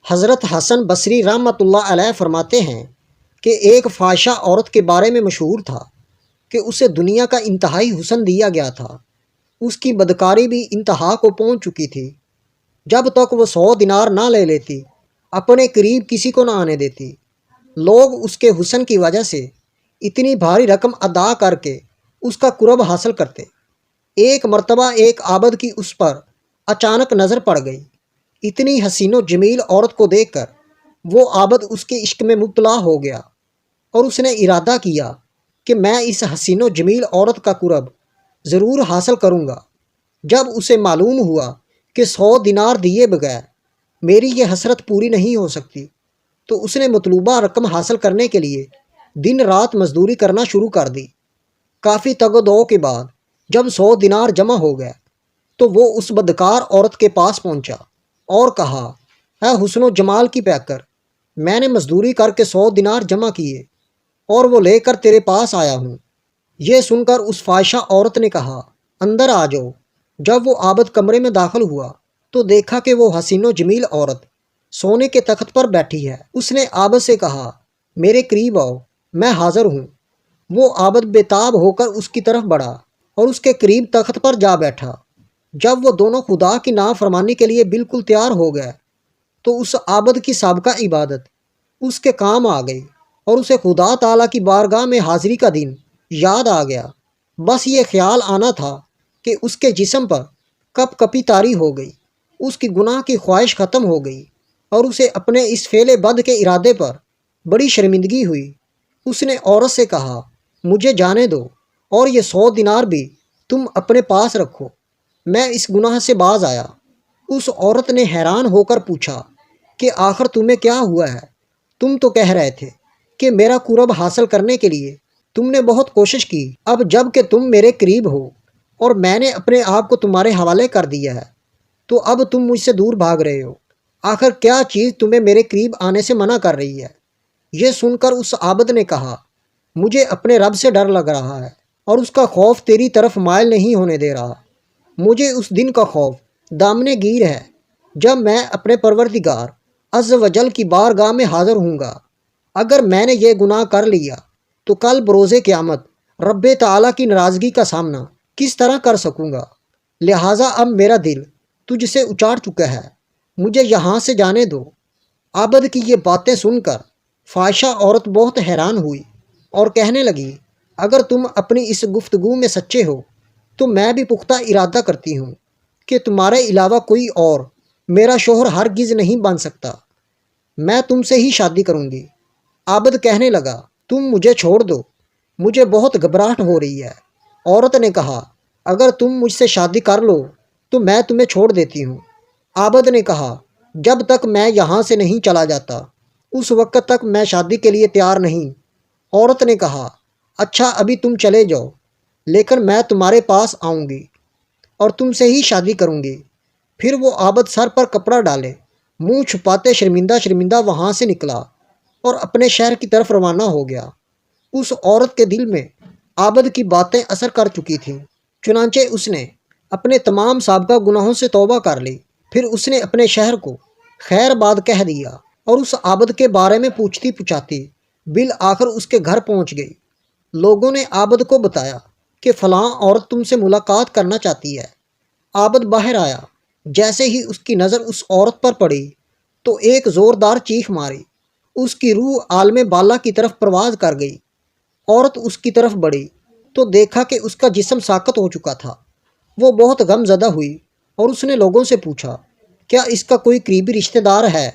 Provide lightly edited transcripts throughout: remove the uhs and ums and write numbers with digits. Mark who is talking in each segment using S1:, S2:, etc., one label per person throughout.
S1: حضرت حسن بصری رحمۃ اللہ علیہ فرماتے ہیں کہ ایک فاحشہ عورت کے بارے میں مشہور تھا کہ اسے دنیا کا انتہائی حسن دیا گیا تھا۔ اس کی بدکاری بھی انتہا کو پہنچ چکی تھی۔ جب تک وہ 100 دینار نہ لے لیتی، اپنے قریب کسی کو نہ آنے دیتی۔ لوگ اس کے حسن کی وجہ سے اتنی بھاری رقم ادا کر کے اس کا قرب حاصل کرتے۔ ایک مرتبہ ایک عابد کی اس پر اچانک نظر پڑ گئی۔ اتنی حسین و جمیل عورت کو دیکھ کر وہ عابد اس کے عشق میں مبتلا ہو گیا اور اس نے ارادہ کیا کہ میں اس حسین و جمیل عورت کا قرب ضرور حاصل کروں گا۔ جب اسے معلوم ہوا کہ 100 دینار دیے بغیر میری یہ حسرت پوری نہیں ہو سکتی، تو اس نے مطلوبہ رقم حاصل کرنے کے لیے دن رات مزدوری کرنا شروع کر دی۔ کافی تگ و دو کے بعد جب 100 دینار جمع ہو گئے تو وہ اس بدکار عورت کے پاس پہنچا اور کہا، اے حسن و جمال کی پیکر، میں نے مزدوری کر کے 100 دینار جمع کیے اور وہ لے کر تیرے پاس آیا ہوں۔ یہ سن کر اس فاحشہ عورت نے کہا، اندر آ جاؤ۔ جب وہ عابد کمرے میں داخل ہوا تو دیکھا کہ وہ حسین و جمیل عورت سونے کے تخت پر بیٹھی ہے۔ اس نے عابد سے کہا، میرے قریب آؤ، میں حاضر ہوں۔ وہ عابد بے تاب ہو کر اس کی طرف بڑھا اور اس کے قریب تخت پر جا بیٹھا۔ جب وہ دونوں خدا کی نافرمانی کے لیے بالکل تیار ہو گئے تو اس عابد کی سابقہ عبادت اس کے کام آ گئی اور اسے خدا تعالیٰ کی بارگاہ میں حاضری کا دن یاد آ گیا۔ بس یہ خیال آنا تھا کہ اس کے جسم پر کپ کپی طاری ہو گئی، اس کی گناہ کی خواہش ختم ہو گئی اور اسے اپنے اس فعل بد کے ارادے پر بڑی شرمندگی ہوئی۔ اس نے عورت سے کہا، مجھے جانے دو اور یہ 100 دینار بھی تم اپنے پاس رکھو، میں اس گناہ سے باز آیا۔ اس عورت نے حیران ہو کر پوچھا کہ آخر تمہیں کیا ہوا ہے؟ تم تو کہہ رہے تھے کہ میرا قرب حاصل کرنے کے لیے تم نے بہت کوشش کی، اب جب کہ تم میرے قریب ہو اور میں نے اپنے آپ کو تمہارے حوالے کر دیا ہے تو اب تم مجھ سے دور بھاگ رہے ہو۔ آخر کیا چیز تمہیں میرے قریب آنے سے منع کر رہی ہے؟ یہ سن کر اس عابد نے کہا، مجھے اپنے رب سے ڈر لگ رہا ہے اور اس کا خوف تیری طرف مائل نہیں ہونے دے رہا۔ مجھے اس دن کا خوف دامنے گیر ہے جب میں اپنے پروردگار عز و جل کی بارگاہ میں حاضر ہوں گا۔ اگر میں نے یہ گناہ کر لیا تو کل بروز قیامت رب تعالیٰ کی ناراضگی کا سامنا کس طرح کر سکوں گا؟ لہٰذا اب میرا دل تجھ سے اچاٹ چکا ہے، مجھے یہاں سے جانے دو۔ عابد کی یہ باتیں سن کر فاحشہ عورت بہت حیران ہوئی اور کہنے لگی، اگر تم اپنی اس گفتگو میں سچے ہو تو میں بھی پختہ ارادہ کرتی ہوں کہ تمہارے علاوہ کوئی اور میرا شوہر ہرگز نہیں بن سکتا، میں تم سے ہی شادی کروں گی۔ عابد کہنے لگا، تم مجھے چھوڑ دو، مجھے بہت گھبراہٹ ہو رہی ہے۔ عورت نے کہا، اگر تم مجھ سے شادی کر لو تو میں تمہیں چھوڑ دیتی ہوں۔ عابد نے کہا، جب تک میں یہاں سے نہیں چلا جاتا اس وقت تک میں شادی کے لیے تیار نہیں۔ عورت نے کہا، اچھا ابھی تم چلے جاؤ، لیکن میں تمہارے پاس آؤں گی اور تم سے ہی شادی کروں گی۔ پھر وہ عابد سر پر کپڑا ڈالے منہ چھپاتے شرمندہ شرمندہ وہاں سے نکلا اور اپنے شہر کی طرف روانہ ہو گیا۔ اس عورت کے دل میں عابد کی باتیں اثر کر چکی تھیں، چنانچہ اس نے اپنے تمام سابقہ گناہوں سے توبہ کر لی۔ پھر اس نے اپنے شہر کو خیر باد کہہ دیا اور اس عابد کے بارے میں پوچھتی پوچھاتی بالآخر اس کے گھر پہنچ گئی۔ لوگوں نے عابد کو بتایا کہ فلاں عورت تم سے ملاقات کرنا چاہتی ہے۔ عابد باہر آیا، جیسے ہی اس کی نظر اس عورت پر پڑی تو ایک زوردار چیخ ماری، اس کی روح عالم بالا کی طرف پرواز کر گئی۔ عورت اس کی طرف بڑھی تو دیکھا کہ اس کا جسم ساقط ہو چکا تھا۔ وہ بہت غم زدہ ہوئی اور اس نے لوگوں سے پوچھا، کیا اس کا کوئی قریبی رشتہ دار ہے؟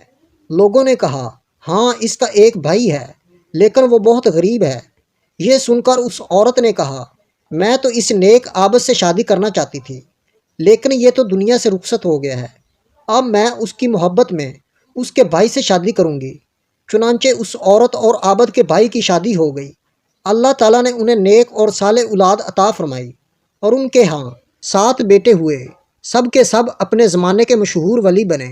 S1: لوگوں نے کہا، ہاں اس کا ایک بھائی ہے لیکن وہ بہت غریب ہے۔ یہ سن کر اس عورت نے کہا، میں تو اس نیک عابد سے شادی کرنا چاہتی تھی لیکن یہ تو دنیا سے رخصت ہو گیا ہے، اب میں اس کی محبت میں اس کے بھائی سے شادی کروں گی۔ چنانچہ اس عورت اور عابد کے بھائی کی شادی ہو گئی۔ اللہ تعالیٰ نے انہیں نیک اور صالح اولاد عطا فرمائی اور ان کے ہاں 7 بیٹے ہوئے، سب کے سب اپنے زمانے کے مشہور ولی بنے۔